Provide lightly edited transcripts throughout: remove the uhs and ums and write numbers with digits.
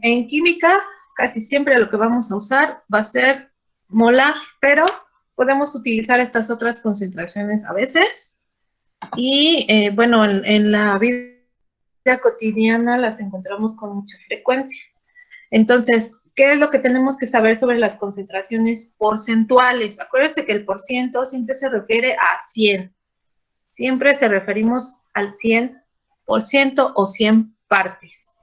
En química, casi siempre lo que vamos a usar va a ser molar, pero podemos utilizar estas otras concentraciones a veces. Y bueno, en la vida cotidiana las encontramos con mucha frecuencia. Entonces, ¿qué es lo que tenemos que saber sobre las concentraciones porcentuales? Acuérdense que el porciento siempre se refiere a 100. Siempre se referimos al 100% o 100 partes.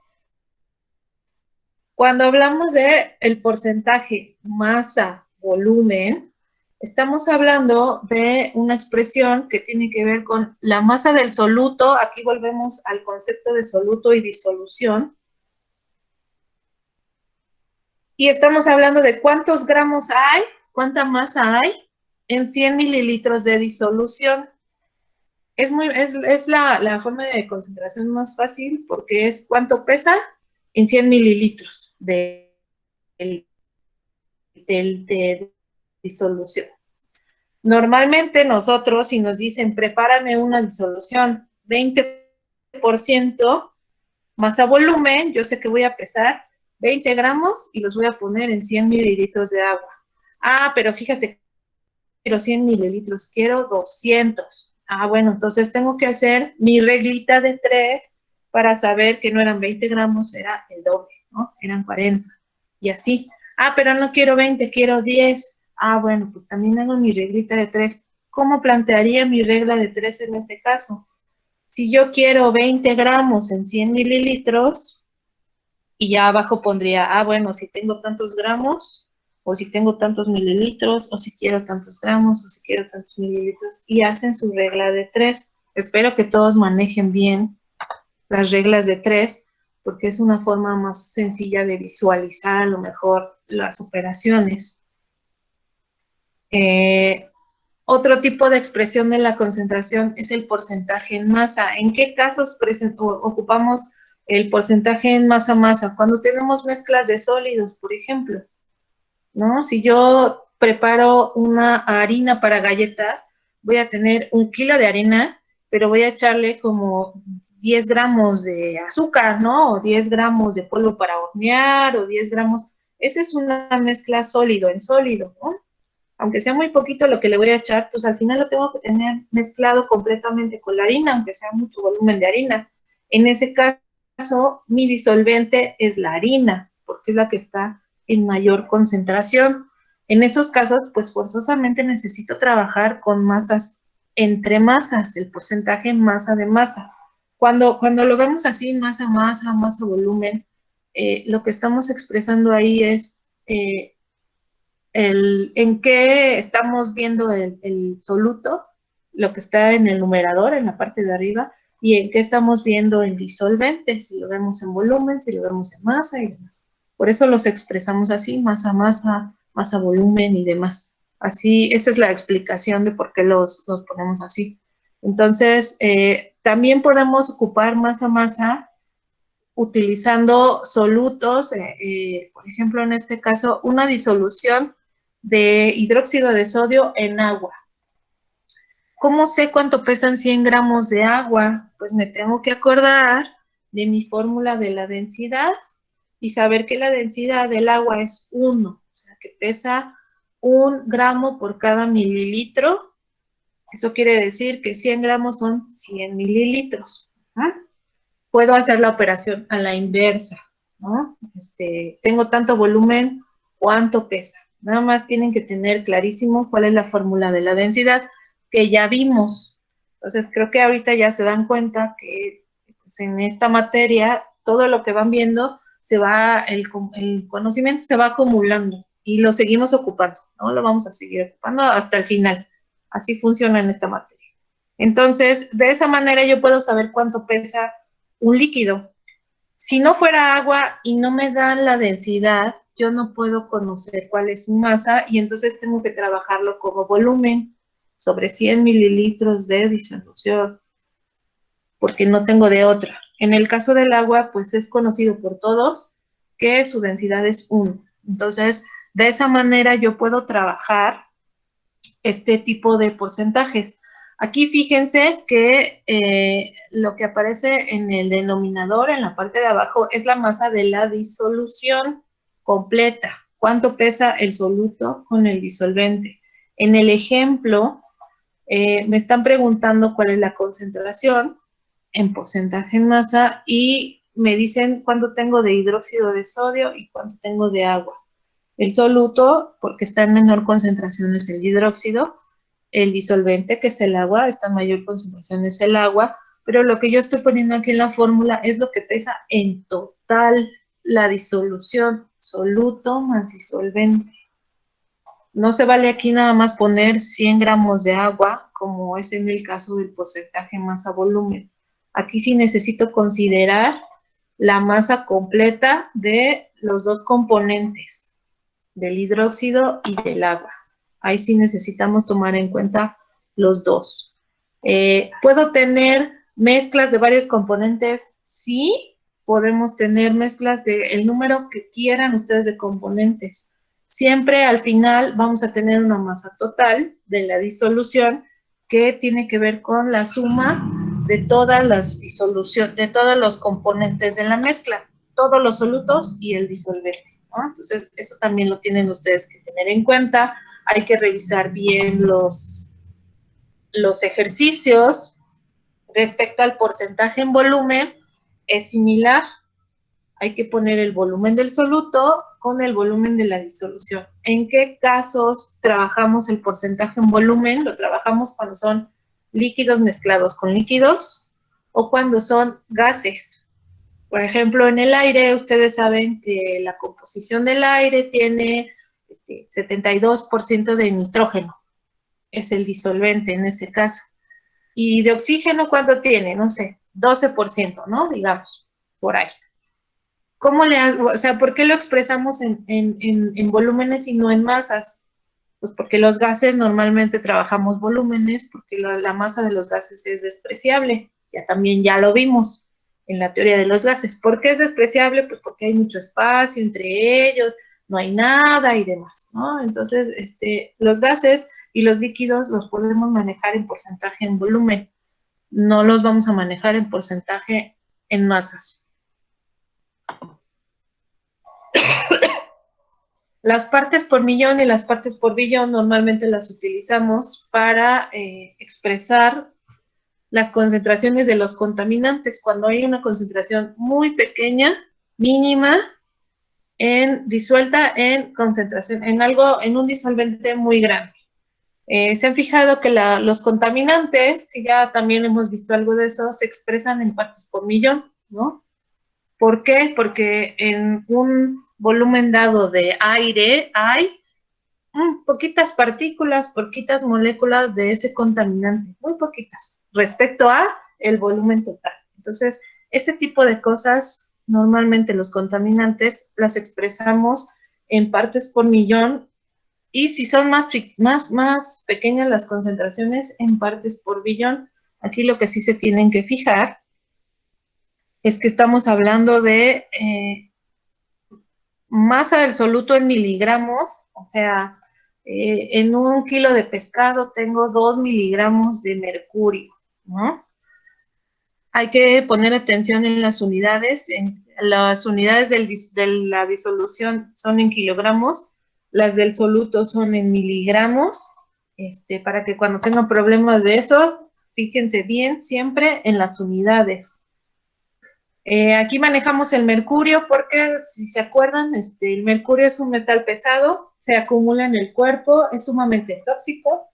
Cuando hablamos de el porcentaje masa-volumen, estamos hablando de una expresión que tiene que ver con la masa del soluto. Aquí volvemos al concepto de soluto y disolución. Y estamos hablando de cuántos gramos hay, cuánta masa hay en 100 mililitros de disolución. Es la forma de concentración más fácil porque es cuánto pesa en 100 mililitros de disolución. Normalmente nosotros, si nos dicen, prepárame una disolución 20% masa volumen, yo sé que voy a pesar 20 gramos y los voy a poner en 100 mililitros de agua. Ah, pero fíjate, quiero 100 mililitros, quiero 200. Ah, bueno, entonces tengo que hacer mi reglita de 3 para saber que no eran 20 gramos, era el doble, ¿no? Eran 40. Y así. Ah, pero no quiero 20, quiero 10. Ah, bueno, pues también hago mi reglita de 3. ¿Cómo plantearía mi regla de 3 en este caso? Si yo quiero 20 gramos en 100 mililitros, y ya abajo pondría, ah, bueno, si tengo tantos gramos, o si tengo tantos mililitros, o si quiero tantos gramos, o si quiero tantos mililitros, y hacen su regla de 3. Espero que todos manejen bien las reglas de 3, porque es una forma más sencilla de visualizar a lo mejor las operaciones. Otro tipo de expresión de la concentración es el porcentaje en masa. ¿En qué casos ocupamos el porcentaje en masa-masa? Cuando tenemos mezclas de sólidos, por ejemplo, ¿no? Si yo preparo una harina para galletas, voy a tener 1 kilo de harina, pero voy a echarle como 10 gramos de azúcar, ¿no? O 10 gramos de polvo para hornear, o 10 gramos. Esa es una mezcla sólido en sólido, ¿no? Aunque sea muy poquito lo que le voy a echar, pues al final lo tengo que tener mezclado completamente con la harina, aunque sea mucho volumen de harina. En ese caso, mi disolvente es la harina, porque es la que está en mayor concentración. En esos casos, pues forzosamente necesito trabajar con masas entre masas, el porcentaje masa de masa. Cuando lo vemos así, masa, volumen, lo que estamos expresando ahí es en qué estamos viendo el soluto, lo que está en el numerador, en la parte de arriba, y en qué estamos viendo el disolvente, si lo vemos en volumen, si lo vemos en masa y demás. Por eso los expresamos así, masa, volumen y demás. Así, esa es la explicación de por qué los ponemos así. Entonces, también podemos ocupar masa utilizando solutos, por ejemplo, en este caso, una disolución de hidróxido de sodio en agua. ¿Cómo sé cuánto pesan 100 gramos de agua? Pues me tengo que acordar de mi fórmula de la densidad y saber que la densidad del agua es 1, o sea, que pesa 1 gramo por cada mililitro. Eso quiere decir que 100 gramos son 100 mililitros. ¿Ah? Puedo hacer la operación a la inversa, ¿no? Tengo tanto volumen, ¿cuánto pesa? Nada más tienen que tener clarísimo cuál es la fórmula de la densidad que ya vimos. Entonces, creo que ahorita ya se dan cuenta que pues, en esta materia, todo lo que van viendo, el conocimiento se va acumulando y lo seguimos ocupando, ¿no? Lo vamos a seguir ocupando hasta el final. Así funciona en esta materia. Entonces, de esa manera yo puedo saber cuánto pesa un líquido. Si no fuera agua y no me dan la densidad, yo no puedo conocer cuál es su masa y entonces tengo que trabajarlo como volumen sobre 100 mililitros de disolución, porque no tengo de otra. En el caso del agua, pues es conocido por todos que su densidad es 1. Entonces, de esa manera yo puedo trabajar este tipo de porcentajes. Aquí fíjense que lo que aparece en el denominador, en la parte de abajo, es la masa de la disolución completa. ¿Cuánto pesa el soluto con el disolvente? En el ejemplo, me están preguntando cuál es la concentración en porcentaje en masa y me dicen cuánto tengo de hidróxido de sodio y cuánto tengo de agua. El soluto, porque está en menor concentración, es el hidróxido. El disolvente, que es el agua, está en mayor concentración, es el agua. Pero lo que yo estoy poniendo aquí en la fórmula es lo que pesa en total la disolución, soluto más disolvente. No se vale aquí nada más poner 100 gramos de agua, como es en el caso del porcentaje masa-volumen. Aquí sí necesito considerar la masa completa de los dos componentes, del hidróxido y del agua. Ahí sí necesitamos tomar en cuenta los dos. ¿Puedo tener mezclas de varios componentes? Sí, podemos tener mezclas del número que quieran ustedes de componentes. Siempre al final vamos a tener una masa total de la disolución que tiene que ver con la suma de todas las disoluciones, de todos los componentes de la mezcla, todos los solutos y el disolvente, ¿no? Entonces, eso también lo tienen ustedes que tener en cuenta. Hay que revisar bien los ejercicios. Respecto al porcentaje en volumen, es similar. Hay que poner el volumen del soluto con el volumen de la disolución. ¿En qué casos trabajamos el porcentaje en volumen? Lo trabajamos cuando son líquidos mezclados con líquidos o cuando son gases. Por ejemplo, en el aire, ustedes saben que la composición del aire tiene 72% de nitrógeno, es el disolvente en este caso. Y de oxígeno, ¿cuánto tiene? No sé, 12%, ¿no? Digamos, por ahí. ¿Cómo o sea, por qué lo expresamos en volúmenes y no en masas? Pues porque los gases normalmente trabajamos volúmenes, porque la masa de los gases es despreciable. Ya lo vimos en la teoría de los gases. ¿Por qué es despreciable? Pues porque hay mucho espacio entre ellos, no hay nada y demás, ¿no? Entonces, los gases y los líquidos los podemos manejar en porcentaje en volumen. No los vamos a manejar en porcentaje en masas. Las partes por millón y las partes por billón normalmente las utilizamos para expresar las concentraciones de los contaminantes. Cuando hay una concentración muy pequeña, mínima, disuelta en concentración, en un disolvente muy grande. Se han fijado que los contaminantes, que ya también hemos visto algo de eso, se expresan en partes por millón, ¿no? ¿Por qué? Porque en un volumen dado de aire hay poquitas partículas, poquitas moléculas de ese contaminante, muy poquitas, respecto a el volumen total. Entonces, ese tipo de cosas, normalmente los contaminantes las expresamos en partes por millón y si son más pequeñas las concentraciones, en partes por billón. Aquí lo que sí se tienen que fijar es que estamos hablando de masa del soluto en miligramos, o sea, en un kilo de pescado tengo 2 miligramos de mercurio, ¿no? Hay que poner atención en las unidades. Las unidades de la disolución son en kilogramos, las del soluto son en miligramos, para que cuando tengan problemas de esos, fíjense bien siempre en las unidades. Aquí manejamos el mercurio porque, si se acuerdan, el mercurio es un metal pesado, se acumula en el cuerpo, es sumamente tóxico.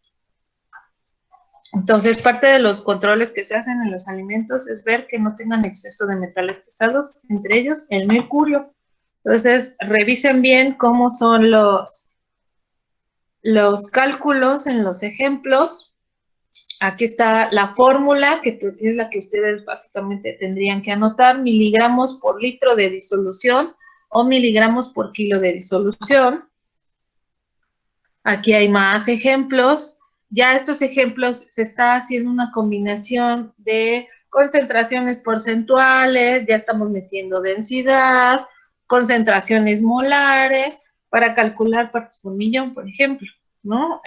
Entonces, parte de los controles que se hacen en los alimentos es ver que no tengan exceso de metales pesados, entre ellos el mercurio. Entonces, revisen bien cómo son los cálculos en los ejemplos. Aquí está la fórmula, que es la que ustedes básicamente tendrían que anotar: miligramos por litro de disolución o miligramos por kilo de disolución. Aquí hay más ejemplos. Ya estos ejemplos se está haciendo una combinación de concentraciones porcentuales, ya estamos metiendo densidad, concentraciones molares, para calcular partes por millón, por ejemplo, ¿no?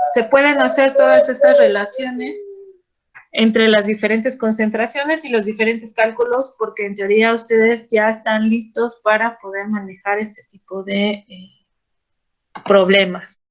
se pueden hacer todas estas relaciones entre las diferentes concentraciones y los diferentes cálculos, porque en teoría ustedes ya están listos para poder manejar este tipo de problemas.